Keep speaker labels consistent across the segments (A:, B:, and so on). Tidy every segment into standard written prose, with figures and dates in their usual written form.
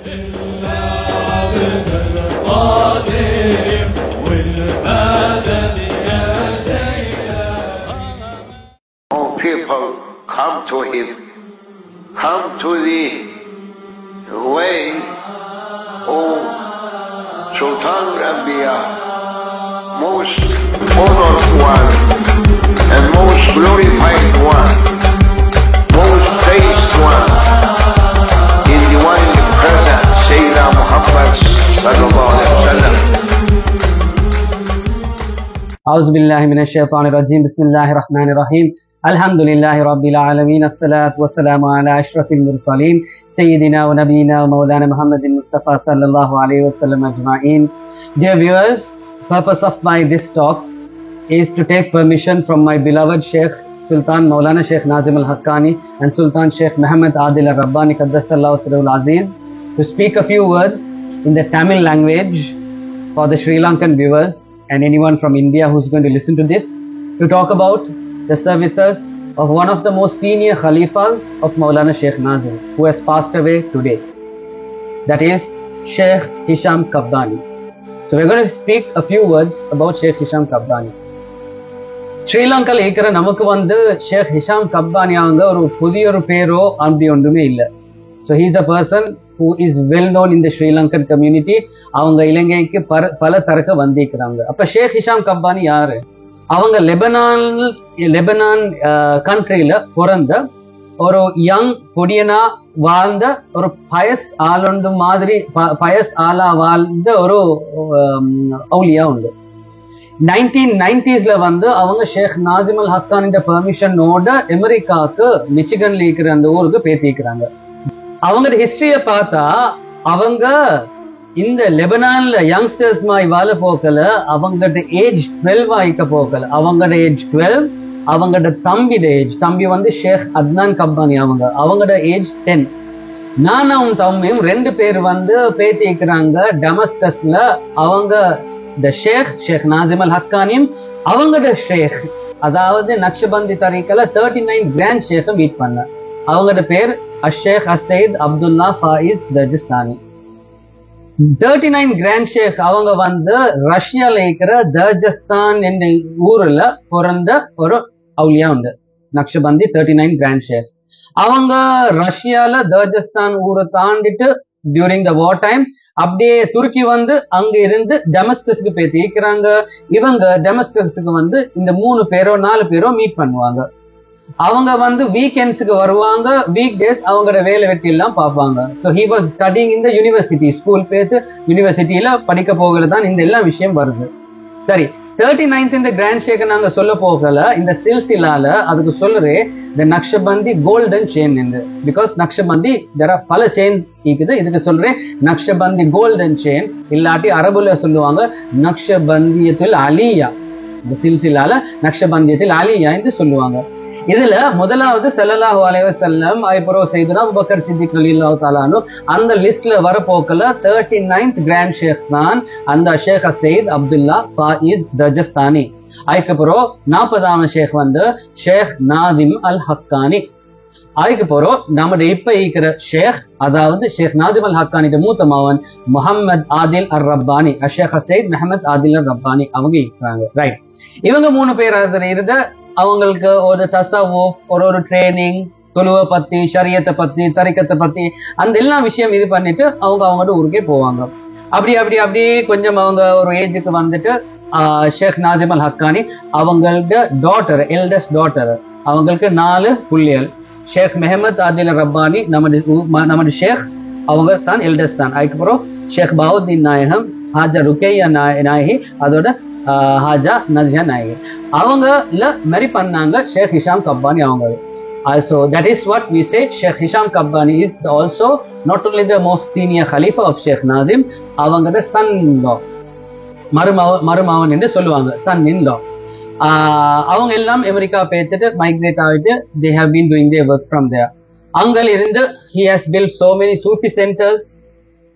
A: All people come to him, come to the way of Sultan Rabia, most honored one and most glorified one, most praised one in divine presence, Sayyidina Muhammad sallallahu alaihi wasallam.
B: أعوذ بالله من الشيطان الرجيم بسم الله الرحمن الرحيم الحمد لله رب العالمين الصلاة والسلام على أشرف المرسلين سيدنا ونبينا ومولانا محمد المصطفى صلى الله عليه وسلم أجمعين. Dear viewers, purpose of my this talk is to take permission from my beloved Sheikh Sultan Maulana Sheikh Nazim Al-Haqqani and Sultan Sheikh Muhammad Adil Al-Rabbani Qaddastallahu Sirrul Aziz to speak a few words in the Tamil language for the Sri Lankan viewers and anyone from India who's going to listen to this, to talk about the services of one of the most senior Khalifas of Maulana Sheikh Nazim, who has passed away today. That is Sheikh Hisham Kabani. So we're going to speak a few words about Sheikh Hisham Kabani. Sri Lanka இருக்கிற நமக்கு வந்து Sheikh Hisham Kabani அவங்க ஒரு புதிய ஒரு பேரோ அப்படி ஒன்றுமே இல்லை. So he is a person who is well known in the Sri Lankan community. அவங்க இலங்கைக்கு பல தரக்க வந்திருக்கிறாங்க. அப்ப ஷேக் ஹிஷாம் கப்பானி யாரு? அவங்க லெபனான் கண்ட்ரியில பிறந்த ஒரு யங் பொடியனா வாழ்ந்த ஒரு பயஸ் ஆளுண்டு மாதிரி பயஸ் ஆளா வாழ்ந்த ஒரு அவுலியா உண்டு. 1990s வந்து அவங்க ஷேக் நாசிம் அல் ஹக்கானின் பெர்மிஷனோட அமெரிக்காவுக்கு மிச்சிகன்ல இருக்கிற அந்த ஊருக்கு பேத்திக்கிறாங்க. அவங்க ஹிஸ்டரிய பார்த்தா அவங்க இந்த லெபனான்ல யங்ஸ்டர்ஸ் மாதிரி வாழ போக்கல, அவங்களோட ஏஜ் 12 ஆயிக்க போக்கல. அவங்களோட ஏஜ் 12, அவங்களோட தம்பி வந்து ஷேக் அத்னான் கப்பானி அவங்களோட ஏஜ் 10. நானும் தம்பியும் 2 பேர் வந்து பேத்திக்கிறாங்க டமஸ்கஸ்ல. அவங்க ஷேக் நாசிம் அல் ஹக்கானியும் அவங்களோட ஷேக், அதாவது நக்ஷபந்தி தரீக்கல 39 கிராண்ட் ஷேக் மீட் பண்ண. அவங்களோட பேர் ஷேக் அசைத் அப்துல்லா ஃபாயிஸ் தர்ஜிஸ்தானி. 39 கிராண்ட் ஷேக் அவங்க வந்து ரஷ்யால இருக்கிற தர்ஜஸ்தான் என்ற ஊர்ல பிறந்த ஒரு அவுலியா உண்டு, நக்ஷபந்தி 39 கிராண்ட் ஷேக். அவங்க ரஷ்யால தர்ஜஸ்தான் ஊரை தாண்டிட்டு டியூரிங் த வார் டைம் அப்படியே துருக்கி வந்து அங்க இருந்து டெமஸ்கஸ்க்கு போய் தீக்கிறாங்க. இவங்க டெமஸ்கஸ்க்கு வந்து இந்த 3 பேரோ 4 பேரோ மீட் பண்ணுவாங்க. அவங்க வந்து வீக்கெண்ட்ஸுக்கு வருவாங்க, வீக் டேஸ் அவங்களோட வேலை வெட்டி எல்லாம் பார்ப்பாங்க. ஸோ ஹி வாஸ் ஸ்டடிங் இந்த யூனிவர்சிட்டி, ஸ்கூல் பேத்து யூனிவர்சிட்டியில படிக்க போகிறது தான் இந்த எல்லா விஷயம் வருது. சரி, 39th இந்த கிராண்ட் ஷேக் நாங்க சொல்ல போகல. இந்த சில்சிலால அதுக்கு சொல்றே இந்த நக்ஷபந்தி கோல்டன் செயின் இருந்து, பிகாஸ் நக்ஷபந்தி பல செயின்ஸ் இருக்குது. இதுக்கு சொல்றேன் நக்ஷபந்தி கோல்டன் செயின், இல்லாட்டி அரபுல சொல்லுவாங்க நக்ஷபந்தியத்தில் அலியா. இந்த சில்சிலால நக்ஷபந்தியத்தில் அலியா என்று சொல்லுவாங்க. இதுல முதலாவது ஸல்லல்லாஹு அலைஹி வஸல்லம் அப்புறம் சையதுனா அபூபக்கர் சித்திக் ரலியல்லாஹு தஆலா அன்ஹு அந்த லிஸ்ட்ல வர போக்கல 39th கிராண்ட் ஷேக் தான் அந்த ஷேக் சையத் அப்துல்லா ஃபாயிஸ் தர்ஜஸ்தானி. அதுக்கப்புறம் 40ஆம் ஷேக் வந்து ஷேக் நாசிம் அல் ஹக்கானி. அதுக்கப்புறம் நம்ம இப்ப இருக்கிற ஷேக், அதாவது ஷேக் நாசிம் அல் ஹக்கானிட மூத்த மகன் முஹம்மத் ஆதில் அர் ரப்பானி, ஷேக் சையத் முஹம்மத் ஆதில் அர் ரப்பானி அவங்க இருக்கிறாங்க. ரைட், இவங்க 3 பேர் அதுல இருந்த அவங்களுக்கு ஒரு தசவுஃப், ஒரு ட்ரைனிங், தொழுவை பத்தி, ஷரியத்தை பத்தி, தரிக்கத்தை பத்தி அந்த எல்லா விஷயம் இது பண்ணிட்டு அவங்களோட ஊருக்கே போவாங்க. அப்படி கொஞ்சம் அவங்க ஒரு ஏஜுக்கு வந்துட்டு ஷேக் நாசிம் அல் ஹக்கானி அவங்களோட டாட்டர், எல்டஸ்ட் டாட்டர், அவங்களுக்கு 4 புள்ளிகள். ஷேக் முஹம்மத் ஆதில் ரப்பானி நமது ஷேக் அவங்க தான் எல்டஸ்ட் தான். அதுக்கப்புறம் ஷேக் பாவுதீன் நாயகம், ஹாஜா ருக்கையா நாயகி, அதோட ஹாஜா நஜியா நாயகி. அவங்கள மேரி பண்ணாங்க ஷேக் ஹிஷாம் கப்பானி அவங்க. Also that is what we say, Sheikh Hisham Kabani is also not only the most senior Khalifa of Sheikh Nazim, அவங்களோட son-in-law, மருமகன் என்று சொல்லுவாங்க, son-in-law. அவங்க எல்லாம் அமெரிக்கா பேத்துட்டு மைக்ரேட் ஆகிட்டு they have been doing their work from there. அங்க இருந்து he has built so many Sufi centers,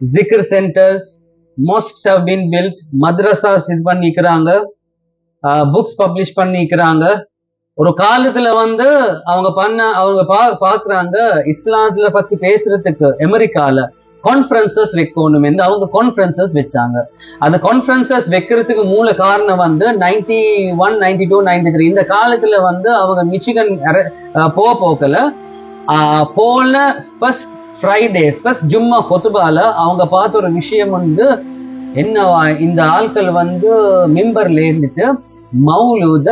B: zikr centers, mosques have been built, madrasas இது பண்ணிக்கிறாங்க, புக்ஸ் பப்ளிஷ் பண்ணிக்கிறாங்க. ஒரு காலத்துல வந்து அவங்க பாக்குறாங்க இஸ்லாத்துல பத்தி பேசுறதுக்கு அமெரிக்கால கான்ஃபரன்சஸ் வைக்கணும் என்று அவங்க கான்ஃபரன்சஸ் வச்சாங்க. அந்த கான்ஃபரன்சஸ் வைக்கிறதுக்கு மூல காரணம் வந்து 91, 92, 93 இந்த காலத்துல வந்து அவங்க மிச்சிகன் போக்கல போல ஃபர்ஸ்ட் ஃப்ரைடே ஃபர்ஸ்ட் ஜும்மா ஹுத்பால அவங்க பார்த்த ஒரு விஷயம் வந்து என்னவா, இந்த ஆட்கள் வந்து மிம்பர்ல ஏறிட்டு மௌலூத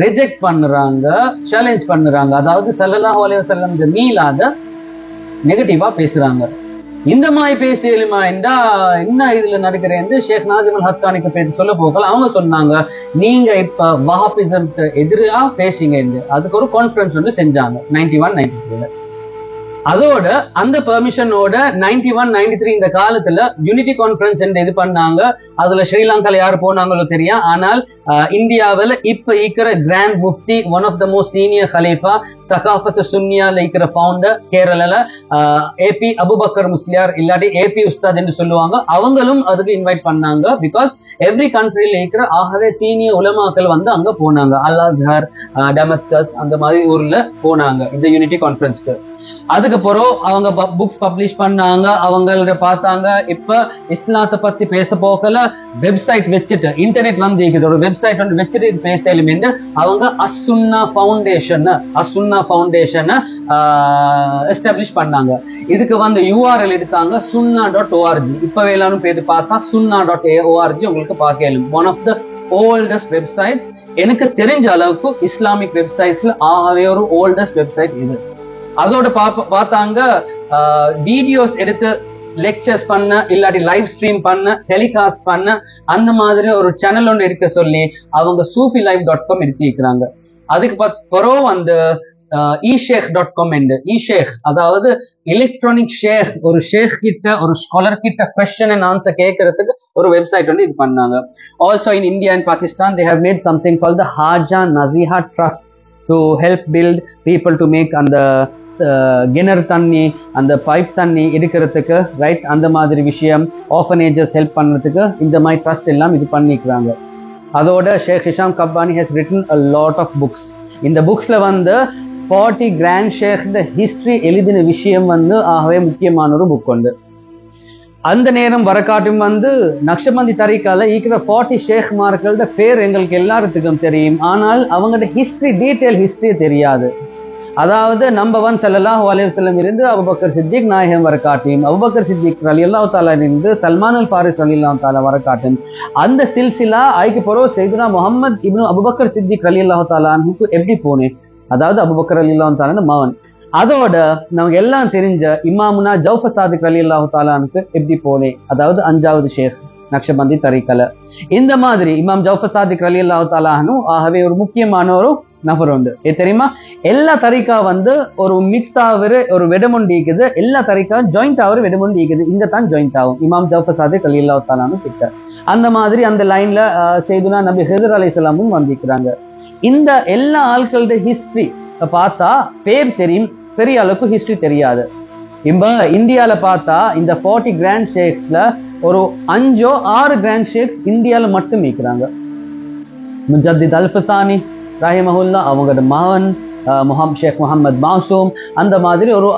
B: ரிஜெக்ட் பண்றாங்க, சேலஞ்ச் பண்றாங்க. அதாவது ஸல்லல்லாஹு அலைஹி வஸல்லம் மீளாத நெகட்டிவா பேசுறாங்க. இந்த மாதிரி பேசியலுமா என்றா என்ன இதுல நடக்கிறேன் ஷேக் நாசிம் அல் ஹக்கானிக்கு பேசி சொல்ல போகல. அவங்க சொன்னாங்க, நீங்க இப்ப வஹாபிசம்க்கு எதிரா பேசிங்க. அதுக்கு ஒரு கான்ஃபரன்ஸ் வந்து செஞ்சாங்க 91, 93. அதோட அந்த பெர்மிஷனோட 91, 93 இந்த காலத்துல யூனிட்டி கான்ஃபரன்ஸ் இது பண்ணாங்க. அதுல ஸ்ரீலங்கால யாரு போனாங்களோ தெரியும். ஆனால் இந்தியாவில் இப்ப இருக்கிற கிராண்ட் முஃப்தி, one of the most senior ஹலீஃபா, சகாஃபத் சுன்னியால இருக்கிற ஃபவுண்டர், கேரளால ஏபி அபுபக்கர் முஸ்லியார் இல்லாட்டி ஏபி உஸ்தாத் என்று சொல்லுவாங்க, அவங்களும் அதுக்கு இன்வைட் பண்ணாங்க. பிகாஸ் எவ்ரி கண்ட்ரியில இருக்கிற ஆகவே சீனியர் உலமாக்கள் வந்து அங்க போனாங்க. அல் அஸ்ஹர், டமஸ்கஸ் அந்த மாதிரி ஊர்ல போனாங்க இந்த யூனிட்டி கான்ஃபரன்ஸ்க்கு. அதுக்கப்புறம் அவங்க புக்ஸ் பப்ளிஷ் பண்ணாங்க. அவங்கள பார்த்தாங்க, இப்ப இஸ்லாத்தை பத்தி பேச போக்கல வெப்சைட் வச்சுட்டு, இன்டர்நெட் வந்து ஒரு வெப்சைட் வந்து வச்சுட்டு இது பேசலும் என்று அவங்க அஸ்ஸுன்னா ஃபவுண்டேஷனை எஸ்டாப்ளிஷ் பண்ணாங்க. இதுக்கு வந்து URL எடுத்தாங்க sunna.org. இப்ப வேளாணும் பேரு பார்த்தா sunna.org உங்களுக்கு பார்க்கலும். One of the oldest websites, எனக்கு தெரிஞ்ச அளவுக்கு இஸ்லாமிக் வெப்சைட்ஸ்ல ஆகவே ஒரு ஓல்டஸ்ட் வெப்சைட் இது. அதோட பார்த்தாங்க, வீடியோஸ் எடுத்து லெக்சர்ஸ் பண்ண இல்லாட்டி லைவ் ஸ்ட்ரீம் பண்ண, டெலிகாஸ்ட் பண்ண அந்த மாதிரி ஒரு சேனல் ஒன்று இருக்க சொல்லி அவங்க sufiLive.com எடுத்திருக்கிறாங்க. அதுக்கு பிறகு அந்த eSheikh.com என்று அதாவது எலக்ட்ரானிக் ஷேக், ஒரு ஷேக் கிட்ட ஒரு ஸ்காலர் கிட்ட கொஸ்டின் அண்ட் ஆன்சர் கேட்கறதுக்கு ஒரு வெப்சைட் வந்து இது பண்ணாங்க. Also in India and Pakistan they have made something called the Haja Naziha Trust to help build people to make அந்த கிணறு தண்ணி, அந்த பைப் தண்ணி எடுக்கிறதுக்கு, ரைட், அந்த மாதிரி விஷயம், ஆர்ஃபனேஜஸ் ஹெல்ப் பண்ணுறதுக்கு இந்த மாதிரி ட்ரஸ்ட் எல்லாம் இது பண்ணிக்கிறாங்க. அதோட Sheikh Hisham Kabbani has written a lot of books. இந்த புக்ஸ்ல வந்து 40 கிராண்ட் ஷேக் ஹிஸ்டரி எழுதின விஷயம் வந்து ஆகவே முக்கியமான ஒரு புக் உண்டு. அந்த நேரம் வரக்காட்டும் வந்து நக்ஷபந்தி தரிகால இருக்கிற 40 ஷேக்மார்களோட பேர் எங்களுக்கு எல்லாத்துக்கும் தெரியும். ஆனால் அவங்களோட டீட்டெயில் ஹிஸ்டரி தெரியாது. அதாவது நம்பர் 1 ஸல்லல்லாஹு அலைஹி வஸல்லம் இருந்து அபூபக்கர் சித்திக் நாயகம் வரக்காட்டும், அபூபக்கர் சித்திக் ரலியல்லாஹு தஆலா இருந்து சல்மான் அல் ஃபாரிஸ் ரலியல்லாஹு தஆலா வரக்காட்டும். அந்த சில்சிலா ஐக்கு பிறகு சையதுனா முஹம்மது இப்னு அபூபக்கர் சித்திக் ரலியல்லாஹு தஆலா அன்ஹுக்கு எப்படி போனேன், அதாவது அபூபக்கர் ரலியல்லாஹு தஆலா மகன். அதோட நமக்கு எல்லாம் தெரிஞ்ச இமாமுனா ஜௌஃபர் சாதிக் ரலியல்லாஹு தஆலாவுக்கு எப்படி போனே, அதாவது 5வது ஷேக் நக்ஷபந்தி தரிகல. இந்த மாதிரி இமாம் ஜௌஃபர் சாதிக் ரலியல்லாஹு தஆலாஹு ஆகவே ஒரு முக்கியமான ஒரு நபர் உண்டு. தெரியுமா, எல்லா தரிகா வந்து ஒரு மிக்ஸ் ஆகிற ஒரு வெடமுண்டி இருக்குது, எல்லா தரிகாவும் ஜாயிண்ட் ஆகிற வெடமுண்டி இருக்குது, இங்க தான் ஜாயிண்ட் ஆகும் இமாம் ஜௌஃபர் சாதிக் ரலியல்லாஹு தஆலாஹு கிட்ட. அந்த மாதிரி அந்த லைன்ல சையதுனா நபி ஹிதர் அலைஹிஸ்ஸலாமும் வந்திருக்கிறாங்க. இந்த எல்லா ஆட்களோட ஹிஸ்டரி பார்த்தா பேர் தெரியும், பெரிய அளவுக்கு ஹிஸ்டரி தெரியாது. இப்ப இந்தியால பார்த்தா இந்த 40 கிராண்ட் ஷேக்ஸ்ல ஒரு 5-6 கிராண்ட் ஷேக்ஸ் இந்தியால மட்டும் இருக்கிறாங்க. முஜத்தித் அல்ஃபத்தானி ரஹிமஹுல்லா, அவங்களோட மகன் ஷேக் முகமது மாசூம், அந்த மாதிரி ஒரு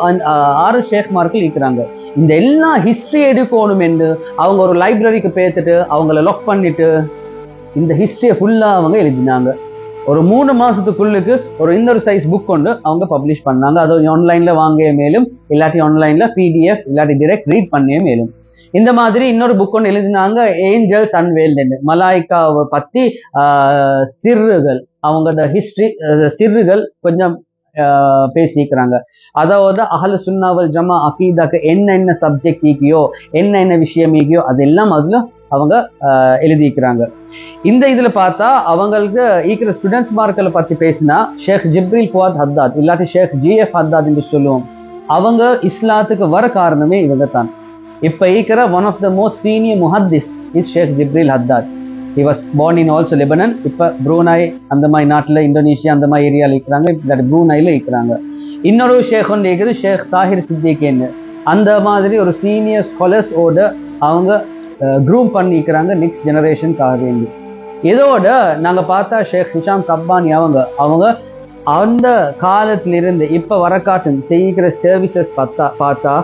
B: 6 ஷேக்மார்கள் இருக்கிறாங்க. இந்த எல்லா ஹிஸ்டரி எடுக்கணும் என்று அவங்க ஒரு லைப்ரரிக்கு பேத்துட்டு அவங்கள லாக் பண்ணிட்டு இந்த ஹிஸ்டரியை ஃபுல்லா அவங்க எழுதினாங்க. ஒரு 3 மாசத்துக்குள்ளுக்கு ஒரு இன்னொரு சைஸ் புக் கொண்டு அவங்க பப்ளிஷ் பண்ணாங்க. அது ஆன்லைன்ல வாங்கிய மேலும், இல்லாட்டி ஆன்லைன்ல PDF இல்லாட்டி டிரெக்ட் ரீட் பண்ணிய மேலும். இந்த மாதிரி இன்னொரு புக் ஒன்று எழுதினாங்க, ஏஞ்சல்ஸ் அன்வேல்டு, மலாய்க்காவை பத்தி சிறுகள், அவங்களோட ஹிஸ்டரி சிறுகள் கொஞ்சம் பேசிக்கிறாங்க. அதாவது அஹ்லு சுன்னா வல் ஜமா அகீதாக்கு என்ன சப்ஜெக்ட் ஈக்கியோ, என்ன விஷயம் ஈக்கியோ அதெல்லாம் அதுல அவங்க எழுதிக்கிறாங்க. இந்த இதுல பார்த்தா அவங்களுக்கு ஈக்கிற ஸ்டூடெண்ட்ஸ் மார்க்களை பத்தி பேசினா ஷேக் ஜிப்ரில் ஃபுவாத் ஹத்தாத் இல்லாட்டி ஷேக் GF ஹத்தாத் என்று சொல்லுவோம். அவங்க இஸ்லாத்துக்கு வர காரணமே இவங்க தான். இப்ப ஈக்கிற one of the most senior முஹத்திஸ் is Sheikh Jibril Haddad. He was born in also Lebanon. இப்ப ப்ரூனாய் அந்த மாதிரி நாட்டுல, இந்தோனேஷியா அந்த மாதிரி ஏரியால இருக்கிறாங்க, இல்லாட்டி ப்ரூனாயில இருக்கிறாங்க. இன்னொரு ஷேக் ஒன்று இருக்குது ஷேக் தாஹிர் சித்திக்னு. அந்த மாதிரி ஒரு சீனியர் ஸ்காலர்ஸ் ஓட அவங்க க்ரூம் பண்ணிக்கிறாங்க நெக்ஸ்ட் ஜெனரேஷனுக்காக வேண்டி. இதோட நாங்க பார்த்தா ஷேக் ஹிஷாம் கப்பானி அவங்க அந்த காலத்திலிருந்து இப்ப வரக்காட்டும் செய்கிற சர்வீசஸ் பார்த்தா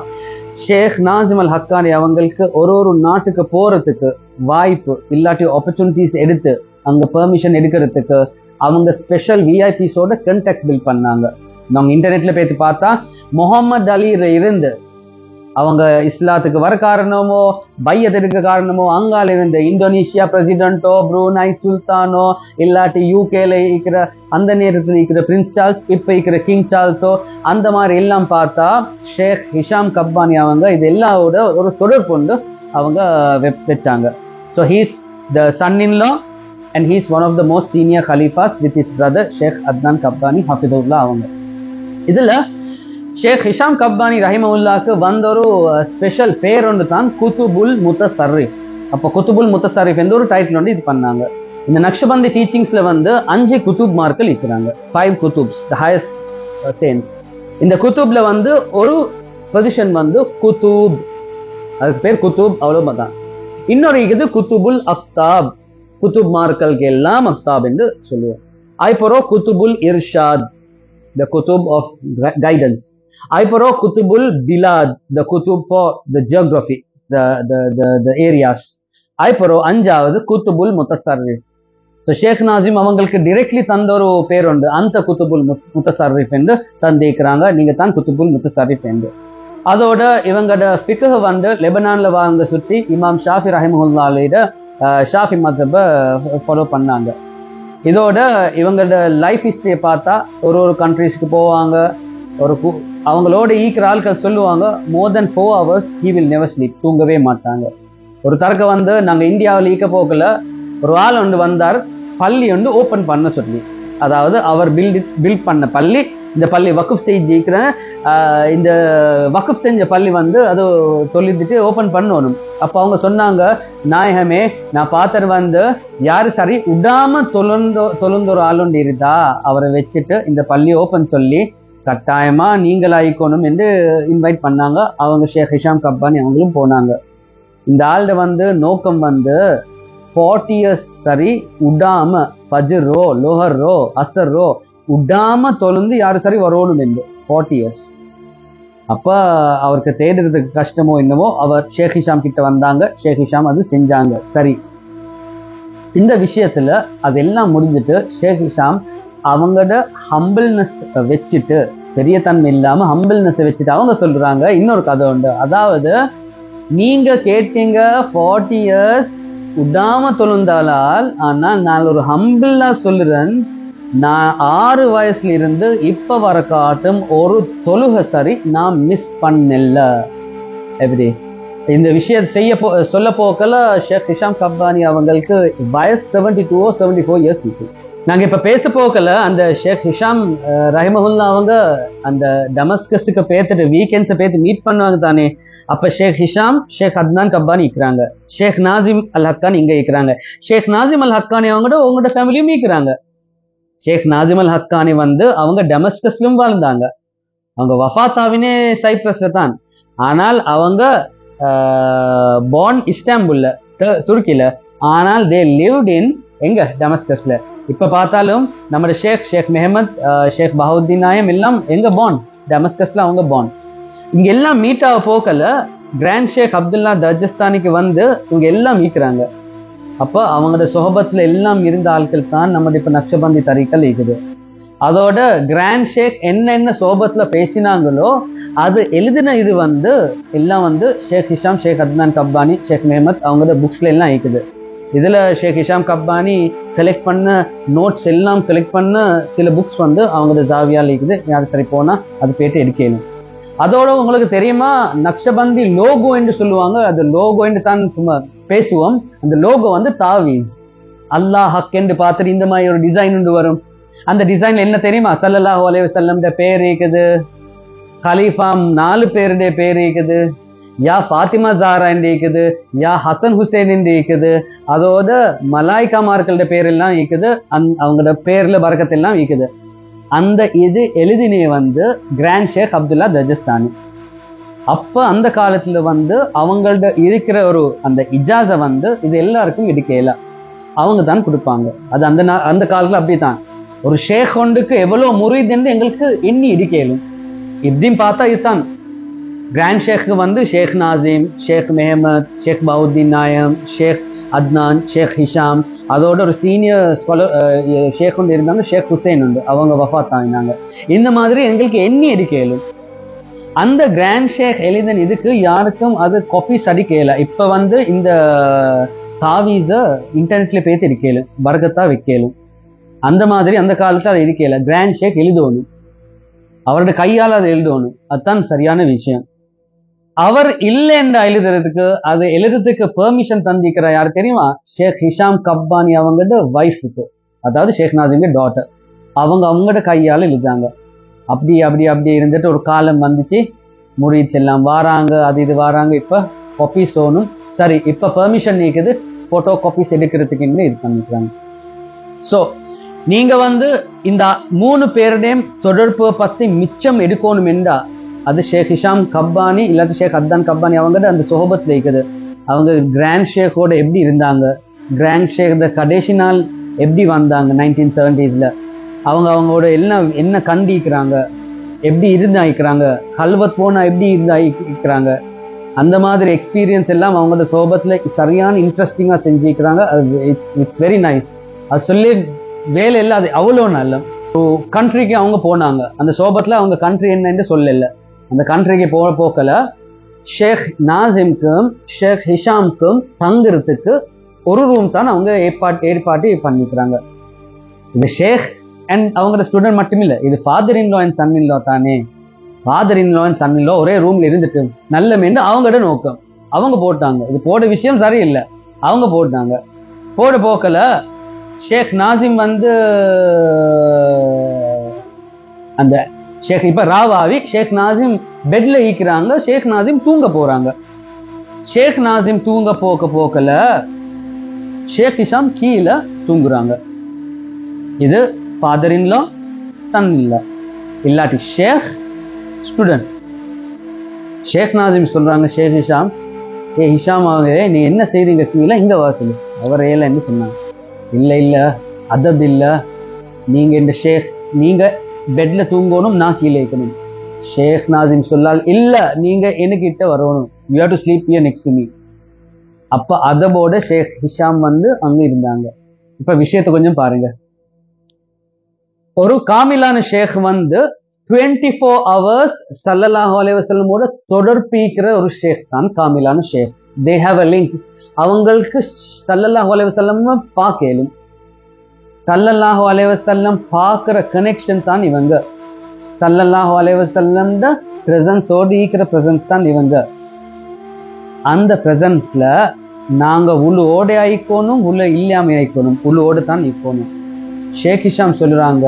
B: ஷேக் நாசிம் அல் ஹக்கானி அவங்களுக்கு ஒரு நாட்டுக்கு போறதுக்கு வாய்ப்பு இல்லாட்டி ஆப்பர்ச்சுனிட்டிஸ் எடுத்து அங்க பெர்மிஷன் எடுக்கிறதுக்கு அவங்க ஸ்பெஷல் விஐபிஸோட கண்டெக்ட் பில்ட் பண்ணாங்க. நாங்க இன்டர்நெட்ல போய் பார்த்தா முகமது அலியில இருந்து அவங்க இஸ்லாத்துக்கு வர காரணமோ பையத் எடுக்க காரணமோ அங்கால இருந்த இந்தோனேஷியா பிரசிடென்ட்டோ ப்ரூனை சுல்தானோ இல்லாட்டி யூகேல இருக்கிற அந்த நேரத்தில் இருக்கிற பிரின்ஸ் சார்ல்ஸ் இப்ப இருக்கிற கிங் சார்ல்ஸோ அந்த மாதிரி எல்லாம் பார்த்தா ஷேக் ஹிஷாம் கப்பானி அவங்க இது எல்லாவோட ஒரு தொடர்பு கொண்டு அவங்க வச்சாங்க. So he's the son in law and he is one of the most senior khalifas with his brother Sheikh Adnan Kabbani hafidhullah அவங்க. இதுல ஷேக் ஹிஷாம் கப்பானி ரஹிமவுல்லாக்கு வந்த ஒரு ஸ்பெஷல் பேர் ஒன்று தான் குத்துபுல் முத்தசர்ரிஃப். அப்போ குத்துபுல் முத்தசர்ரிஃப் என்ற ஒரு டைட்டில் வந்து இது பண்ணாங்க. இந்த நக்ஷபந்தி டீச்சிங்ஸ்ல வந்து 5 குத்துப் மார்கள் இருக்கிறாங்க. 5 குத்துப்ஸ் த ஹையஸ்ட் சேன்ஸ். இந்த குத்துப்ல வந்து ஒரு பொசிஷன் வந்து குத்துப், அதுக்கு பேர் குத்துப் அவ்வளவுதான். இன்னொரு இது குத்துபுல் அக்தாப், குத்துப் மார்களுக்கு எல்லாம் அக்தாப் என்று சொல்லுவோம். ஐப்பரோ குத்துபுல் Irshad, the kutub of guidance. ஐப்பரோ குத்துபுல் Pilate, the kutub for the geography, the areas. ஐப்பரோ அஞ்சாவது குத்துபுல் முத்தசர்ரிஃப். ஸோ ஷேக் நாசிம் அவங்களுக்கு டிரெக்ட்லி தந்த ஒரு பேர் உண்டு, அந்த குத்துபுல் முத்தசர்ரிஃப் என்று தந்திருக்கிறாங்க. நீங்க தான் குத்துபுல் முத்தசர்ரிஃப் என்று. அதோட இவங்களோட ஃபிக்ஹ் வந்து லெபனான்ல வாழ்ந்த சுற்றி இமாம் ஷாஃபி ரஹிமஹுல்லாஹ்வோட ஷாஃபி மத்ஹபை ஃபாலோ பண்ணாங்க. இதோட இவங்களோட லைஃப் ஹிஸ்டரியை பார்த்தா ஒரு கண்ட்ரிஸ்க்கு போவாங்க. அவங்களோட ஈக்கிற ஆட்கள் சொல்லுவாங்க மோர் தென் 4 hours he will never sleep, தூங்கவே மாட்டாங்க. ஒரு தரக்க வந்து நாங்கள் இந்தியாவில் ஈக்க போக்கல ஒரு ஆள் ஒன்று வந்தார், பள்ளி ஒன்று ஓப்பன் பண்ண சொல்லி. அதாவது அவர் பில்ட் பண்ண பள்ளி, இந்த பள்ளி வக்குஃப் செஞ்சிருக்கிற இந்த வக்குஃப் செஞ்ச பள்ளி வந்து அது சொல்லிட்டு ஓப்பன் பண்ணணும். அப்போ அவங்க சொன்னாங்க, நாயகமே நான் பார்த்தர் வந்து யாரு சரி விடாம தொழுந்த ஒரு ஆளுண்டு இருந்தா அவரை வச்சுட்டு இந்த பள்ளி ஓப்பன் சொல்லி கட்டாயமா நீங்கள் ஆயிக்கணும் என்று இன்வைட் பண்ணாங்க. அவங்க ஷேக் ஹிஷாம் கப்பானி அவங்களும் போனாங்க. இந்த ஆள்ட வந்து நோக்கம் வந்து 40 years சரி விடாம ஃபஜ்ரோ லோஹர்ரோ அசர்ரோ விடாம தொழுந்து யாரு சரி வரணும் என்று 40 years. அப்ப அவருக்கு தேடுறதுக்கு கஷ்டமோ என்னவோ அவர் ஷேக் ஹிஷாம் கிட்ட வந்தாங்க. ஷேக் ஹிஷாம் அது செஞ்சாங்க. சரி, இந்த விஷயத்துல அதெல்லாம் முடிஞ்சிட்டு ஷேக் ஹிஷாம் அவங்களோட ஹம்பிள்னஸ் வச்சுட்டு, பெரிய தன்மை இல்லாம ஹம்பிள்னஸ் வச்சுட்டு அவங்க சொல்றாங்க இன்னொரு கதை உண்டு. அதாவது நீங்க கேட்டீங்க 40 years விடாம தொழுந்தாளால், ஆனால் நான் ஒரு ஹம்பிளா சொல்லுறேன், நான் 6 வயசுல இருந்து இப்ப வர காட்டும் ஒரு தொழுகை சரி நான் மிஸ் பண்ணல. எப்படி இந்த விஷயம் சொல்ல போக்கல ஷேக் ஹிஷாம் கப்பானி அவங்களுக்கு வயசு 72 or 74 years இருக்கு. நாங்க இப்ப பேச போக்கல அந்த ஷேக் ஹிஷாம் ரஹிமஹுல்லா அவங்க அந்த டமஸ்கஸுக்கு பேத்துட்டு வீக்கெண்ட்ஸை பேத்து மீட் பண்ணுவாங்க தானே. அப்ப ஷேக் ஹிஷாம் ஷேக் அத்னான் கப்பானி இருக்கிறாங்க, ஷேக் நாசிம் அல் ஹக்கானி இங்க இருக்கிறாங்க. ஷேக் நாசிம் அல் ஹக்கானி அவங்களோட ஃபேமிலியும் இருக்கிறாங்க. ஷேக் நாசிம் அல் ஹக்கானி வந்து அவங்க டமஸ்கஸ்லும் வாழ்ந்தாங்க. அவங்க வஃபாத்தாவினே சைப்ரஸ்ல தான். ஆனால் அவங்க பார்ன் இஸ்தாம்புல்ல துருக்கியில, ஆனால் தே லிவ்ட் இன் எங்க டமஸ்கஸ்ல. இப்ப பார்த்தாலும் நம்ம ஷேக் மெஹமத் ஷேக் பஹவுத்தீன் நாயம் எல்லாம் எங்க பார்ன், டமஸ்கஸ்ல அவங்க பார்ன். இங்க எல்லாம் மீட் ஆக போக்கல கிராண்ட் ஷேக் அப்துல்லா தர்ஜஸ்தானிக்கு வந்து இவங்க எல்லாம் மீட்கிறாங்க. அப்ப அவங்களோட சொஹபத்துல எல்லாம் இருந்த ஆட்கள் தான் நம்ம இப்ப நக்ஷபந்தி தரிக்கல் இருக்குது. அதோட கிராண்ட் ஷேக் என்ன சோபத்துல பேசினாங்களோ அது எழுதின இது வந்து எல்லாம் வந்து ஷேக் ஹிஷாம் ஷேக் அத்னான் கப்பானி ஷேக் மெஹமத் அவங்களோட புக்ஸ்ல எல்லாம் இருக்குது. இதுல ஷேக் ஹிஷாம் கப்பானி கலெக்ட் பண்ண நோட்ஸ் எல்லாம் கலெக்ட் பண்ண சில புக்ஸ் வந்து அவங்களோட ஜாவியால் இருக்குது. யாரு சரி போனா அது போயிட்டு எடுக்கணும். அதோட உங்களுக்கு தெரியுமா நக்ஷபந்தி லோகோ என்று சொல்லுவாங்க. அது லோகோ என்று தான் சும்மா பேசுவோம். அந்த லோகோ வந்து தாவீஸ், அல்லாஹ் ஹக் என்று பார்த்துட்டு இந்த மாதிரி ஒரு டிசைன் ஒன்று வரும். அந்த டிசைன்ல என்ன தெரியுமா, ஸல்லல்லாஹு அலைஹி வஸல்லம் பேர் இருக்குது, கலீஃபா 4 பேருடைய பேர் இருக்குது, யா ஃபாத்திமா ஜாரா என்று இருக்குது, யா ஹசன் ஹுசேன் என்று இருக்குது, அதோட மலாய்க்காமார்களோட பேர் எல்லாம் இருக்குது, அவங்களோட பேர்ல பரக்கத்தெல்லாம் இருக்குது. அந்த இது எழுதினே வந்து கிராண்ட் ஷேக் அப்துல்லா தர்ஜஸ்தானி. அப்ப அந்த காலத்துல வந்து அவங்கள்ட்ட இருக்கிற ஒரு அந்த இஜாஸை வந்து இது எல்லாருக்கும் எடுக்கல, அவங்க தான் கொடுப்பாங்க. அது அந்த காலத்துல அப்படித்தான். ஒரு ஷேக் ஒன்றுக்கு எவ்வளவு முறிது என்று எங்களுக்கு எண்ணி இடிக்கலும். இப்படின்னு பார்த்தா இதுதான் கிராண்ட் ஷேக்கு வந்து ஷேக் நாசிம், ஷேக் மெஹமத், ஷேக் பவுத்தீன் நாயம், ஷேக் அத்னான், ஷேக் ஹிஷாம், அதோட ஒரு சீனியர் ஸ்காலர் ஷேக் ஒன்று இருந்தாங்க, ஷேக் ஹுசைன் உண்டு, அவங்க வஃபாத் ஆகினாங்க. இந்த மாதிரி எங்களுக்கு எண்ணி எடுக்கலும். அந்த கிராண்ட் ஷேக் எழுதின இதுக்கு யாருக்கும் அது காப்பீஸ் அடிக்கல. இப்போ வந்து இந்த தாவீஸை இன்டர்நெட்ல பேத்து எடுக்கலும், பர்கத்தா வைக்கலும். அந்த மாதிரி அந்த காலத்தில் அதை இருக்கல. கிராண்ட் ஷேக் எழுதணும், அவரோட கையால் அதை எழுதணும். அதுதான் சரியான விஷயம். அவர் இல்லைன்ற எழுதுறதுக்கு அது எழுதுறதுக்கு பெர்மிஷன் தந்திக்கிற யாரு தெரியுமா? ஷேக் ஹிஷாம் கப்பானி அவங்களோட வைஃபுக்கு, அதாவது ஷேக் நாசிமுடைய டாட்டர். அவங்களோட கையால் எழுதாங்க. அப்படி அப்படி அப்படி இருந்துட்டு ஒரு காலம் வந்துச்சு, முரீத்ஸ் எல்லாம் வாராங்க, அது இது வாராங்க. இப்போ காப்பீஸ் ஓணும். சரி, இப்போ பெர்மிஷன் நீக்குது, போட்டோ காப்பீஸ் எடுக்கிறதுக்கு இது பண்ணிக்கிறாங்க. ஸோ நீங்க வந்து இந்த 3 பேருடையும் தொடர்பு பத்தி மிச்சம் எடுக்கணும் என்றா அது ஷேக் ஹிஷாம் கப்பானி இல்லாட்டி ஷேக் அத்தான் கப்பானி அவங்ககிட்ட அந்த சொஹபத்தில் இருக்குது. அவங்க கிராண்ட் ஷேக்கோட எப்படி இருந்தாங்க, கிராண்ட் ஷேக் கடைசி நாள் எப்படி வந்தாங்க 1970s, அவங்களோட என்ன கண்டிக்கிறாங்க, எப்படி இருந்தாய்க்கிறாங்க, கல்வத் போனா எப்படி இருந்தாய்க்கிறாங்க, அந்த மாதிரி எக்ஸ்பீரியன்ஸ் எல்லாம் அவங்களோட சோபத்தில் சரியான இன்ட்ரெஸ்டிங்காக செஞ்சுக்கிறாங்க. It's very nice. அது சொல்லி வேலை இல்லை, அது அவ்வளோ நல்ல கண்ட்ரிக்கு அவங்க போனாங்க. அந்த சோபத்தில் அவங்க கண்ட்ரி என்னன்னு சொல்லல. அந்த கண்ட்ரிக்கு போக்கல ஷேக் நாசிம்க்கும் ஷேக் ஹிஷாம்க்கும் தங்குறதுக்கு ஒரு ரூம் தான் அவங்க ஏற்பாடு பண்ணிக்கிறாங்க. இது ஷேக் அண்ட் அவங்களோட ஸ்டூடெண்ட் மட்டும் இல்லை, இது father in law and son in law தானே. Father in law and son in law ஒரே ரூம்ல இருந்துட்டு நல்ல மேண்டு அவங்களோட நோக்கம். அவங்க போட்டாங்க. இது போட விஷயம் சரியில்லை, அவங்க போட்டாங்க. போக்கல ஷேக் நாசிம் வந்து அந்த ஷேக் இப்ப ராவாவி ஷேக் நாசிம் பெட்ல ஈக்கிறாங்க. ஷேக் நாசிம் தூங்க போறாங்க. ஷேக் நாசிம் தூங்க போக்கல ஷேக் ஹிஷாம் கீழே தூங்குறாங்க. இது father in law Sun in லா இல்லாட்டி ஷேக் ஸ்டூடெண்ட். ஷேக் நாசிம் சொல்றாங்க ஷேக் ஹிஷாம், ஹிஷாம் அவங்க நீ என்ன செய்றீங்க கீழே, இங்க வாசல். அவர் ஏலன்னு சொன்னாங்க. இல்ல அதப் இல்ல, நீங்க இந்த ஷேக் நீங்க பெட்ல தூங்கணும், நான் கீழே இருக்கணும். ஷேக் நாசிம் சொல்லால் இல்ல, நீங்க எனக்கிட்ட வரணும், you have to sleep here next to me. அப்ப அதபோட ஷேக் ஹிஷாம் வந்து அங்க இருந்தாங்க. இப்ப விஷயத்தை கொஞ்சம் பாருங்க. ஒரு காமிலான ஷேக் வந்து 24 hours ஸல்லல்லாஹு அலைஹி வஸல்லமோட தொடர்பிக்கிற ஒரு ஷேக் தான் காமிலான ஷேக். They have a link. அவங்களுக்கு ஸல்லல்லாஹு அலைஹி வஸல்லம் பார்க்கலும், ஸல்லல்லாஹு அலைஹி வஸல்லம் பார்க்கிற கனெக்ஷன் தான் இவங்க. ஸல்லல்லாஹு அலைஹி வஸல்லம் பிரசன்ஸோடு ஈக்கிற பிரசன்ஸ் தான் இவங்க. அந்த பிரசன்ஸ்ல நாங்க உள்ள ஆயிக்கணும், உள்ள இல்லாம ஆயிக்கணும், உள்ளோடு தான் இருக்கணும். ஷேக் ஹிஷாம் சொல்றாங்க,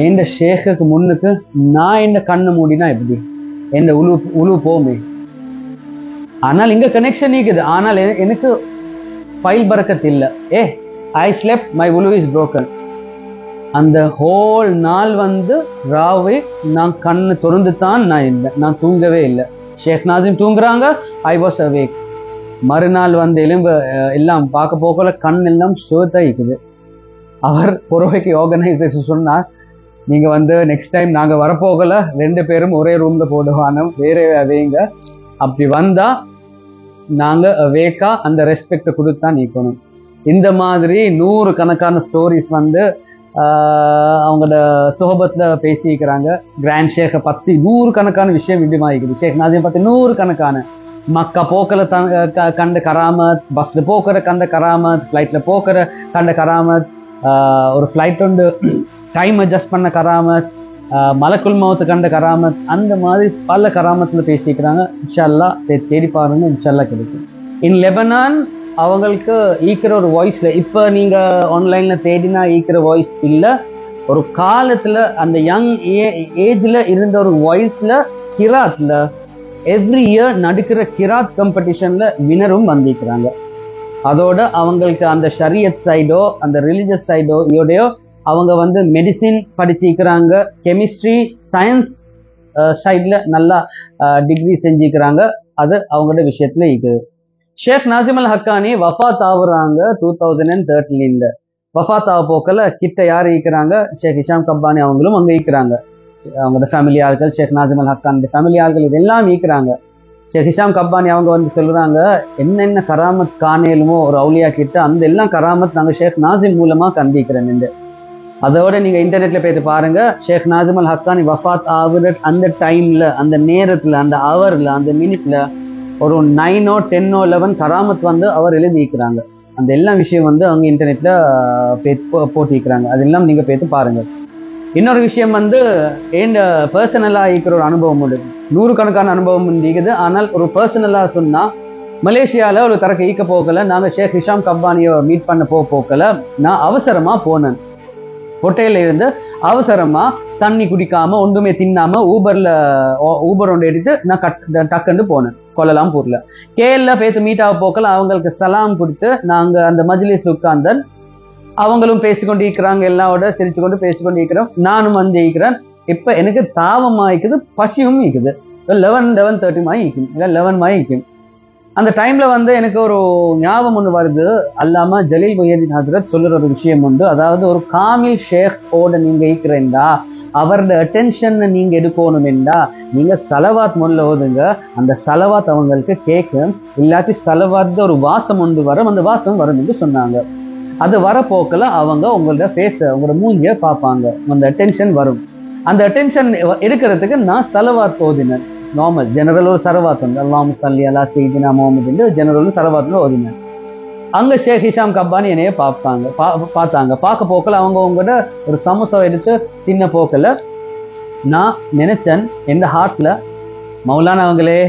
B: எந்த ஷேக்குக்கு முன்னுக்கு நான் என்ன கண்ணு மூடினா எப்படி எந்த உழு போமே. ஆனால் இங்க கனெக்ஷன் இருக்குது. ஆனால் எனக்கு ஃபைல் பறக்கத்து இல்லை. ஐ ஸ்லெப்ட், மை உலு இஸ் புரோக்கன். அந்த ஹோல் நாள் வந்து ராவே நான் கண்ணு திறந்து தான் நான் இல்லை, நான் தூங்கவே இல்லை. ஷேக் நாசிம் தூங்குறாங்க, ஐ வாஸ் அவேக். மறுநாள் வந்து எலும்பு எல்லாம் பார்க்க போகல, கண் எல்லாம் ஷோத்தா இருக்குது. அவர் புறவைக்கு ஆர்கனைசேஷன் சொன்னார், நீங்க வந்து நெக்ஸ்ட் டைம் நாங்க வரப்போகல 2 பேரும் ஒரே ரூம்ல போடுவானோ வேற அவைங்க. அப்படி வந்தா நாங்க வேக்கா அந்த ரெஸ்பெக்ட கொடுத்தான் நீக்கணும். இந்த மாதிரி 100 கணக்கான ஸ்டோரிஸ் வந்து அவங்களோட சுகபத்துல பேசிக்கிறாங்க. கிராண்ட் ஷேக்கை பத்தி 100 கணக்கான விஷயம் விடுமாயிக்குது. ஷேக் நாசிம் பத்தி 100 கணக்கான. மக்கா போக்கல கண்ட கராமத், பஸ்ல போக்குற கண்ட கராமத், ஃபிளைட்ல போக்குற கண்ட கராமத், ஒரு ஃபிளைட் வந்து டைம் அட்ஜஸ்ட் பண்ண கராமத், மலக்குல் மௌத்து கண்ட கராமத், அந்த மாதிரி பல கராமத்துல பேசிக்கிறாங்க. இன்ஷா அல்லாஹ் தேடி பாருங்க, இன்ஷா அல்லாஹ் கிடைக்கும். இன் லெபனான் அவங்களுக்கு ஈக்கிற ஒரு வாய்ஸ்ல இப்ப நீங்க ஆன்லைன்ல தேடினா ஈக்கிற வாய்ஸ் இல்ல. ஒரு காலத்துல அந்த யங் ஏஜ்ல இருந்த ஒரு வாய்ஸ்ல கிராத்ல எவ்ரி இயர் நடக்கிற கிராத் காம்படிஷன்ல வினரும் வந்திருக்கிறாங்க. அதோட அவங்களுக்கு அந்த ஷரியத் சைடோ அந்த ரிலிஜியஸ் சைடோ இதோடையோ அவங்க வந்து மெடிசின் படிச்சிருக்கிறாங்க, கெமிஸ்ட்ரி சயின்ஸ் சைட்ல நல்லா டிகிரி செஞ்சுக்கிறாங்க. அது அவங்களோட விஷயத்துல இருக்குது. ஷேக் நாசிம் அல் ஹக்கானி வஃபாத் ஆகுறாங்க 2013. வஃபாத் ஆக போக்கல கிட்ட யார் ஈக்கிறாங்க, ஷேக் ஹிஷாம் கப்பானி அவங்களும் அங்க ஈக்கிறாங்க. அவங்களோட ஃபேமிலி ஆள்கள், ஷேக் நாசிம் அல் ஹக்கான் ஃபேமிலி ஆள்கள் இதெல்லாம் ஈக்குறாங்க. ஷேக் ஹிஷாம் கப்பானி அவங்க வந்து சொல்றாங்க, என்னென்ன கராமத் காணேலுமோ ஒரு அவுலியா கிட்ட அந்த எல்லாம் கராமத் நாங்கள் ஷேக் நாசிம் மூலமா கண்டிக்கிறேன். அதோட நீங்க இன்டர்நெட்ல போயிட்டு பாருங்க, ஷேக் நாசிம் அல் ஹக்கானி வஃபாத் ஆகுற அந்த டைம்ல, அந்த நேரத்துல, அந்த ஹவர்ல, அந்த மினிட்ல ஒரு 9 or 10 or 11 கராமத் வந்து அவர் எழுதிக்கிறாங்க. அந்த எல்லா விஷயம் வந்து அவங்க இன்டர்நெட்ல போட்டிக்கிறாங்க. அதெல்லாம் நீங்க போயிட்டு பாருங்க. இன்னொரு விஷயம் வந்து என் பர்சனலா இருக்கிற ஒரு அனுபவம் உண்டு. 100 அனுபவம் இருக்குது. ஆனால் ஒரு பர்சனலா சொன்னா, மலேசியால ஒரு தரக்கு ஈக்க போக்கல, நாங்க ஷேக் ஹிஷாம் கப்பானியை மீட் பண்ண போக்கல, நான் அவசரமா போனேன். ஹோட்டல்ல இருந்து அவசரமா தண்ணி குடிக்காம ஒன்றுமே தின்னாம ஊபர் ஒன்று எடுத்து நான் டக்குன்னு போனேன் கோலாலம்பூர்ல. கேஎல்ல பேத்து மீட் ஆக போக்கல அவங்களுக்கு சலாம் கொடுத்து நாங்க அந்த மஜ்லிஸ் உட்கார்ந்தன். அவங்களும் பேசிக்கொண்டு இருக்கிறாங்க, எல்லாரோட சிரிச்சு கொண்டு பேசிக்கொண்டு இருக்கிறோம். நானும் வந்து இருக்கிறேன். இப்ப எனக்கு தாவம் ஆயிக்குது, பசியும் இருக்குது. 11:30 ஆயிக்கும், இல்லை 11 ஆயிக்கும். அந்த டைம்ல வந்து எனக்கு ஒரு ஞாபகம் ஒன்று வருது. அல்லாம ஜலீல் முஹியுத்தீன் ஹஸ்ரத் சொல்லுற ஒரு விஷயம் உண்டு. அதாவது ஒரு காமில் ஷேக் ஓட நீங்க இருக்கிறேன்டா, அவரோட அட்டென்ஷன் நீங்க எடுக்கணுமெண்டா, நீங்க சலவாத் முதல்ல ஓதுங்க. அந்த சலவாத் அவங்களுக்கு கேட்கும். இல்லாட்டி சலவாத் ஒரு வாசம் ஒன்று வரும், அந்த வாசம் வரும் என்று சொன்னாங்க. அது வரப்போக்கில் அவங்க உங்களோட ஃபேஸ, உங்களோட மூஞ்சிய பார்ப்பாங்க, அந்த அட்டென்ஷன் வரும். அந்த அட்டென்ஷன் எடுக்கிறதுக்கு நான் சலவாத் ஓதினேன். நார்மல் ஜெனரல் ஒரு சரவாத் வந்து அல்லாஹும்ம ஸல்லி அலா சய்யிதினா முஹம்மது ஜெனரல் சரவாத்னு ஓதினேன். அங்க ஷேக் ஹிஷாம் கப்பானி என்னைய பார்த்தாங்க. பார்க்க போக்கல அவங்க உங்களோட ஒரு சமோசா எடுத்து தின்ன போக்கல நான் நினைச்சேன் எந்த ஹார்ட்ல, மௌலானா அவங்களே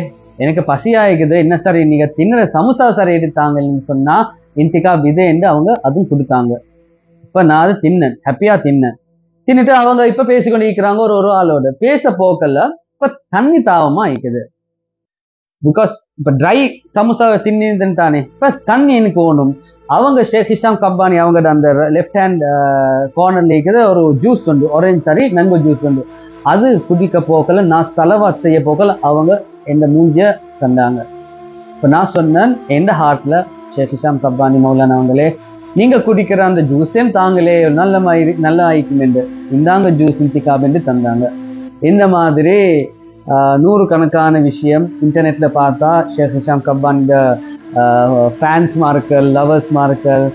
B: எனக்கு பசி ஆயிக்குது, என்ன சார் நீங்க தின்னுற சமோசா சார் எடுத்தாங்கன்னு சொன்னா இன்திகாப் இது என்று அவங்க அதுவும் கொடுத்தாங்க. இப்ப நான் அதை தின்னேன், ஹாப்பியா தின்னுட்டு அவங்க இப்ப பேசிக்கொண்டு இருக்கிறாங்க. ஒரு ஆளோட பேச போக்கல இப்ப தண்ணி தாவமா ஆயிக்குது. பிகாஸ் இப்ப ட்ரை சமோசா தின்னு தானே, இப்ப தண்ணி எனக்கு வேணும். அவங்க ஷேக் ஹிஷாம் கப்பானி அவங்களோட அந்த லெஃப்ட் ஹேண்ட் கார்னர்ல இருக்கிற ஒரு ஜூஸ் உண்டு, ஆரஞ்சு மேங்கோ ஜூஸ் உண்டு. அது குடிக்க போக்கல நான் சலவாத் செய்ய போக்கல அவங்க எந்த மூஞ்சிய தந்தாங்க. இப்ப நான் சொன்னேன் எந்த ஹார்ட்ல, ஷேக் ஹிஷாம் கப்பானி மௌலானா அவங்களே நீங்க குடிக்கிற அந்த ஜூஸையும் தாங்களே நல்ல ஆயிக்கும் என்று இந்தாங்க ஜூஸ் இன்திகாப் என்று தந்தாங்க. இந்த மாதிரி 100 விஷயம் இன்டர்நெட்ல பார்த்தா ஷேக் ஹிஷாம் கப்பானியோட ஃபேன்ஸ் மார்கள், லவர்ஸ் மார்கள்,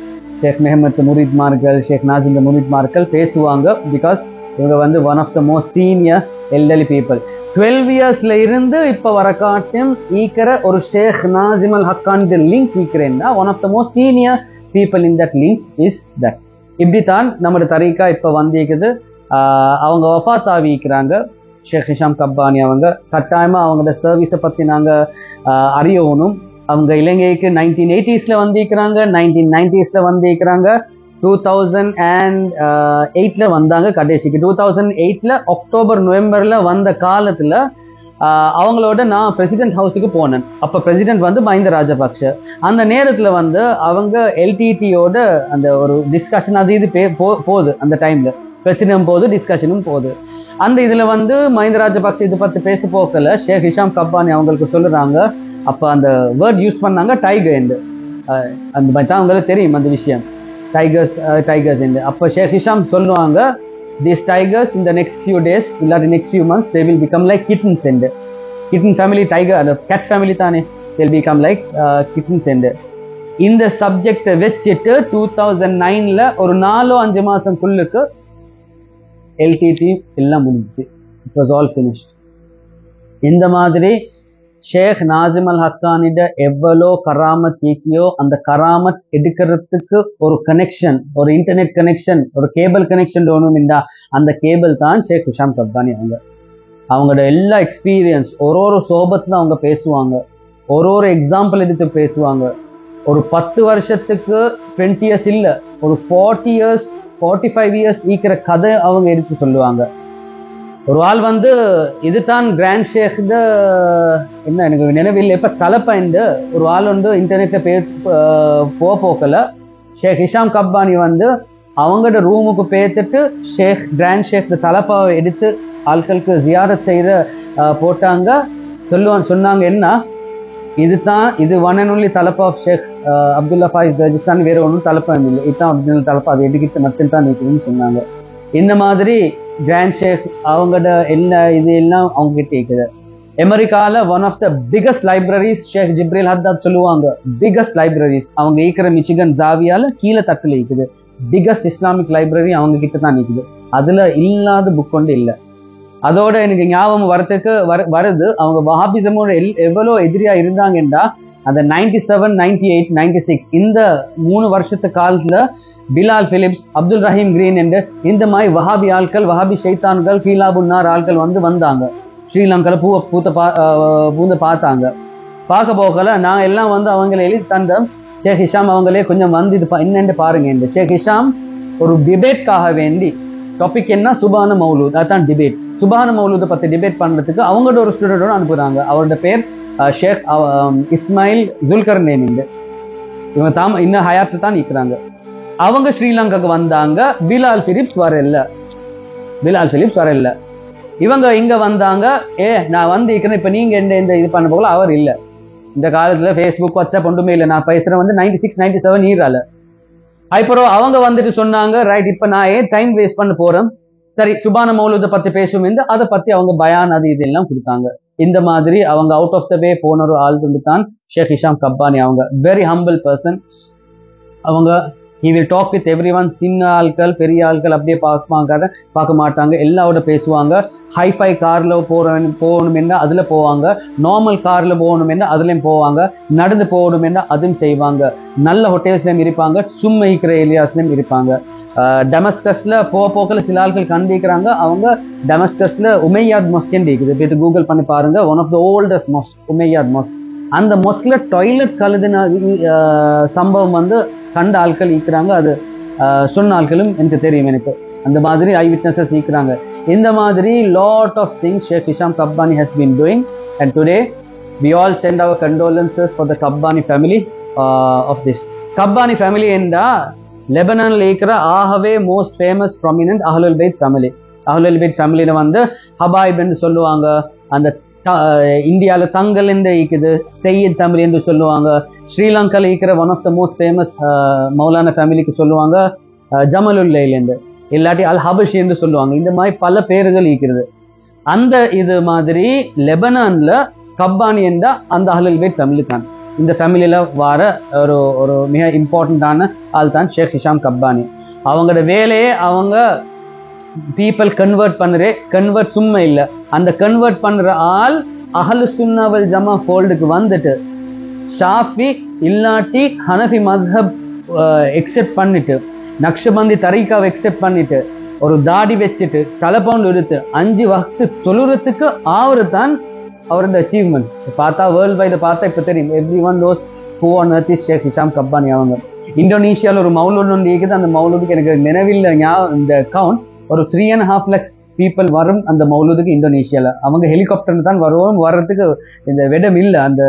B: ஷேக் முஹம்மது முரீத் மார்கள், ஷேக் நாசிம் முரீத் மார்கள் பேசுவாங்க. பிகாஸ் இவங்க வந்து one of the most senior elderly people. 12 இயர்ஸ்ல இருந்து இப்ப வர காட்டும் ஈக்கிற ஒரு Sheikh Nazim al Haqqani link ஈக்கிறேன்னா one of the most senior people in that link is that. இப்படித்தான் நம்மளோட தரீக்கா இப்ப வந்திருக்குது. அவங்க வஃபாத் ஆகிக்கிறாங்க ஷேக் ஹிஷாம் கப்பானி. அவங்க கட்டாயமா அவங்களோட சர்வீஸை பத்தி நாங்க அறியணும். அவங்க இலங்கைக்கு 1980s வந்திருக்கிறாங்க, 1990s வந்திருக்கிறாங்க, 2008 வந்தாங்க கடைசிக்கு. 2008 அக்டோபர் நவம்பர்ல வந்த காலத்துல அவங்களோட நான் பிரசிடென்ட் ஹவுஸுக்கு போனேன். அப்ப பிரசிடென்ட் வந்து மஹிந்த ராஜபக்ஷ. அந்த நேரத்துல வந்து அவங்க எல்டிடியோட அந்த ஒரு டிஸ்கஷன் அது இது போகுது. அந்த டைம்ல பிரசிடென்ட் போகுது, டிஸ்கஷனும் போகுது. அந்த இதுல வந்து மஹிந்த ராஜபக்ஷ இது பத்தி பேச போக்கல ஷேக் ஹிஷாம் கப்பானி அவங்களுக்கு சொல்லுறாங்க. அப்ப அந்த வேர்ட் யூஸ் பண்ணாங்க டைகர் என்று. அந்த மாதிரி தான் அவங்களுக்கு தெரியும் அந்த விஷயம், டைகர்ஸ் என்று. அப்ப ஷேக் ஹிஷாம் சொல்லுவாங்க, these tigers in the next few days, in the next few months, they will become like kittens and kitten family, tiger, the cat family thane, they'll become like kittens and இந்த subject வச்சிட்டு 2009ல ஒரு 4-5 மாசம் குள்ளுக்கு LTD எல்லாம் முடிஞ்சிச்சு. It was all finished. இந்த மாதிரி ஷேக் Nazim அல் ஹக்கானிட எவ்வளோ கராமத் ஈக்கியோ அந்த கராமத் எடுக்கிறதுக்கு ஒரு கனெக்ஷன், ஒரு இன்டர்நெட் கனெக்ஷன், ஒரு கேபிள் கனெக்ஷன் வேணும்டா. அந்த கேபிள் தான் ஷேக் ஹிஷாம் கப்பானி. அவங்களோட எல்லா எக்ஸ்பீரியன்ஸ் ஒரு சோபத்துல அவங்க பேசுவாங்க, ஒரு எக்ஸாம்பிள் எடுத்து பேசுவாங்க. ஒரு 10 வருஷத்துக்கு 20 இயர்ஸ் இல்ல, ஒரு 40 இயர்ஸ் 45 இயர்ஸ் ஈக்கிற கதை அவங்க எடுத்து சொல்லுவாங்க. ஒரு ஆள் வந்து இதுதான் கிராண்ட் ஷேக் என்ன எனக்கு நினைவில் இப்ப தலைப்பைந்து ஒரு ஆள் வந்து இன்டர்நெட்ல போக்கல ஷேக் ஹிஷாம் கப்பானி வந்து அவங்களோட ரூமுக்கு பேத்துட்டு கிராண்ட் ஷேக் தலைப்பாவை எடுத்து ஆட்களுக்கு ஜியாரத் செய்த போட்டாங்க. சொன்னாங்க என்ன, இது ஒன் அண்ட் ஒன்லி தலைப்பா ஆஃப் ஷேக் அப்துல்லா ஃபாயிஸ் ராஜஸ்தான், வேற ஒன்றும் தலைப்பா இல்லை, இதுதான் ஒரிஜினல் தலைப்பா, அது எடுக்கிட்டு மட்டும் தான் இருக்குதுன்னு சொன்னாங்க. இந்த மாதிரி கிராண்ட் ஷேக் அவங்களோட எல்லா இது எல்லாம் அவங்க கிட்ட இருக்குது. அமெரிக்கால one of the biggest libraries Sheikh Jibril Haddad சொல்லுவாங்க, பிகஸ்ட் லைப்ரரிஸ் அவங்க இருக்கிற மிச்சிகன் ஜாவியால கீழே தட்டுல இருக்குது. பிகஸ்ட் இஸ்லாமிக் லைப்ரரி அவங்க கிட்ட தான் இருக்குது. அதுல இல்லாத புக் கொண்டு இல்லை. அதோட எனக்கு ஞாபகம் வரத்துக்கு வருது, அவங்க வஹாபிசமோட எவ்வளோ எதிரியா இருந்தாங்கன்னா அந்த 97, 98, 96 இந்த 3 வருஷத்து காலத்துல பிலால் பிலிப்ஸ், அப்துல் ரஹீம் கிரீன் என்று இந்த மாதிரி வஹாபி ஆட்கள், வஹாபி ஷைத்தான்கள், ஃபீலாபுன்னார் ஆட்கள் வந்தாங்க ஸ்ரீலங்கால பூந்து பார்த்தாங்க. பார்க்க போகல நான் எல்லாம் அவங்களை எழுதி தந்தோம். ஷேக் ஹிஷாம் அவங்களே கொஞ்சம் இது என்னென்று பாருங்க. இந்த ஷேக் ஹிஷாம் ஒரு டிபேட்காக வேண்டி டாபிக் என்ன சுபான மௌலூத், அதான் டிபேட். சுபான மௌலூதை பத்தி டிபேட் பண்றதுக்கு அவங்களோட ஒரு ஸ்டூடெண்டோட அனுப்புறாங்க. அவரோட பேர் ஷேக் இஸ்மாயில் ஜுல்கர்னேன். இவங்க இன்னும் ஹயாத்து தான் நிற்கிறாங்க. அவங்க ஸ்ரீலங்காக்கு வந்தாங்க. பிலால் பிலிப்ஸ் வரல. இவங்க இங்க வந்தாங்க. நான் இருக்கிறேன், இப்ப நீங்க இந்த இது பண்ண போகல. அவர் இல்ல. இந்த காலத்துல ஃபேஸ்புக், வாட்ஸ்அப் ஒன்றுமே இல்லை. நான் பேசுறேன் 96, 97 ஈரால. அப்புறம் அவங்க வந்துட்டு சொன்னாங்க, ரைட் இப்ப நான் டைம் வேஸ்ட் பண்ண போறேன், சரி சுபான மௌலூதை பத்தி பேசும் என்று அதை பத்தி அவங்க பயான் அது இதெல்லாம் கொடுத்தாங்க. இந்த மாதிரி அவங்க அவுட் ஆஃப் த வே போன ஒரு ஆள் தான் ஷேக் ஹிஷாம் கப்பானி. அவங்க வெரி ஹம்பிள் பர்சன். அவங்க he will talk with everyone. சின்ன ஆட்கள் பெரிய ஆட்கள் அப்படியே பார்க்க மாட்டாங்க, எல்லாரோட பேசுவாங்க. ஹைஃபை கார்ல போகணும் என்ன அதுல போவாங்க, நார்மல் கார்ல போகணும் என்ன அதுலயும் போவாங்க, நடந்து போகணும் என்ன அதுவும் செய்வாங்க. நல்ல ஹோட்டல்ஸ்லயும் இருப்பாங்க, சும்மா இருக்கிற ஏரியாஸ்லயும் இருப்பாங்க. டெமஸ்கஸ்ல போக்கில் சில ஆட்கள் கண்டிக்கிறாங்க. அவங்க டெமஸ்கஸ்ல உமையாத் மொஸ்கேன்னு இருக்குது, போயிட்டு கூகுள் பண்ணி பாருங்க. One of the oldest mosque Umayyad mosque. அந்த மொஸ்க்ல டாய்லெட் கழுதின சம்பவம் கண்ட ஆட்கள் ஈக்கிறாங்க. அது சொன்ன ஆட்களும் எனக்கு தெரியும். எனக்கு அந்த மாதிரி ஐ விட்னஸஸ் ஈக்கிறாங்க. இந்த மாதிரி lot of things Sheikh Hisham Kabbani has been doing, and today we all send our condolences for the Kabbani family of this. Kabbani family என்றா லெபனான்ல இருக்கிற ஆகவே most famous prominent அஹ்லுல் Baith family. அஹ்லுல் Baith ஃபேமிலியில ஹபாயிப் என்று சொல்லுவாங்க. அந்த இந்தியாவில் தங்கல் என்று இருக்குது, சையீத் ஃபேமிலி என்று சொல்லுவாங்க. ஸ்ரீலங்காவில் இருக்கிற one of the most famous மௌலானா ஃபேமிலிக்கு சொல்லுவாங்க ஜமலுல்லைல் என்று, இல்லாட்டி அல் ஹபஷி என்று சொல்லுவாங்க. இந்த மாதிரி பல பேர்கள் இருக்கிறது. அந்த இது மாதிரி லெபனான்ல கப்பானி என்றா அந்த அஹ்லுல் பைத் ஃபேமிலி தான். இந்த ஃபேமிலியில வர ஒரு மிக இம்பார்ட்டண்டான ஆள் தான் ஷேக் ஹிஷாம் கப்பானி. அவங்களோட வேலையே அவங்க பீப்புள் கன்வெர்ட் சும்மா இல்லை, அந்த கன்வெர்ட் பண்ற ஆள் அஹ்லு சுன்னா வல் ஜமா ஃபோல்டுக்கு வந்துட்டு ஷாஃபி இல்லாட்டி ஹனஃபி மத்ஹப் எக்ஸெப்ட் பண்ணிட்டு, நக்ஷபந்தி தரீகாவை எக்ஸெப்ட் பண்ணிட்டு, ஒரு தாடி வச்சுட்டு தலைப்பவுண்ட் எடுத்து 5 வக்து தொழுறதுக்கு ஆவரு தான் அவரோட அச்சீவ்மெண்ட். பார்த்தா வேர்ல்ட் வைட பார்த்தா இப்ப தெரியும். Every one knows who on earth is Sheikh Hisham Kabbani. அவங்க இந்தோனேஷியாவில் ஒரு மௌலூத் ஒன்று இருக்குது. அந்த மௌலூதுக்கு எனக்கு நினைவில் இந்த கவுண்ட் ஒரு 3.5 lakhs பீப்புள் வரும் அந்த மௌலூதுக்கு இந்தோனேஷியால. அவங்க ஹெலிகாப்டர்ல தான் வர்றதுக்கு இந்த விடம் இல்லை, அந்த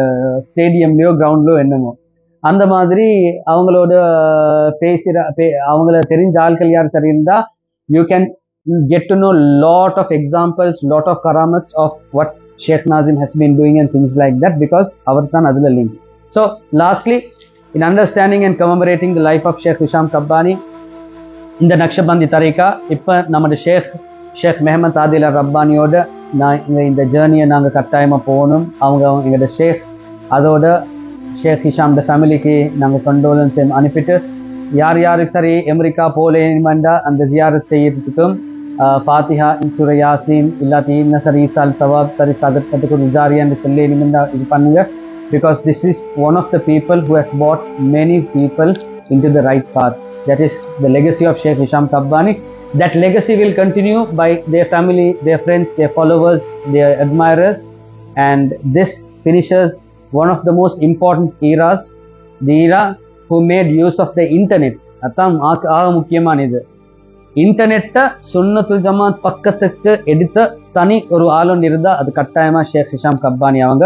B: ஸ்டேடியம்லயோ கிரவுண்ட்லயோ என்னமோ. அந்த மாதிரி அவங்களோட அவங்கள தெரிஞ்ச ஆட்கள் யார் சரி இருந்தா you can get to know lot of examples, lot of karamats of what Sheikh Nazim has been doing and things like that, because our than adula link. So lastly, in understanding and commemorating the life of Sheikh Hisham Kabbani in the Naqshbandi Tariqa, இப்ப நம்ம ஷேக் மெஹமத் ஆதில் ரப்பானியோட இந்த ஜேர்னியை நாங்கள் கட்டாயமாக போகணும். எங்களோட ஷேக் அதோட Sheikh Hisham ஃபேமிலிக்கு நாங்கள் கண்டோலன்ஸ் அனுப்பிட்டு, யார் யாருக்கு சரி அமெரிக்கா போலேன்டா அந்த ஜியாரத் செய்யறதுக்கும் ஃபாத்திஹா சூரா யாசீன் இல்லாட்டி சரி ஈசால் சவாப் சரி சதத்துக்கு ஜாரியான்னு சொல்லி இது பண்ணுங்க. Because this is one of the people who has brought many people into the right path. That is the legacy of Sheikh Hisham Kabbani. That legacy will continue by their family, their friends, their followers, their admirers, and this finishes one of the most important eras, the era who made use of the internet. அதான் ஆக முக்கியமானது. இன்டர்நெட்டை சுன்னத்துல் ஜமாத் பக்கத்துக்கு எடுத்த தனி ஒரு ஆளுநர் இருந்தால் அது கட்டாயமா ஷேக் ஹிஷாம் கப்பானி அவங்க.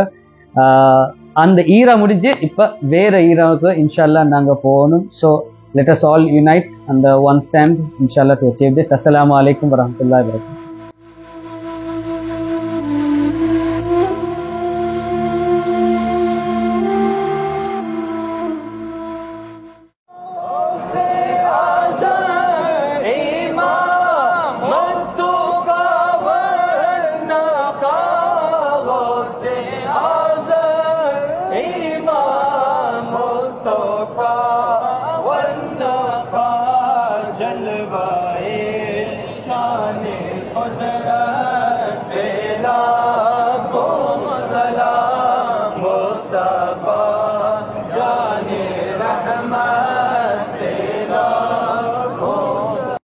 B: அந்த ஈரா முடிஞ்சு இப்ப வேற ஈராவுக்கு இன்ஷால்லா நாங்க போகணும். So let us all unite on the one stand inshallah to achieve this. Assalamu alaikum warahmatullahi wabarakatuh.
C: जलवाए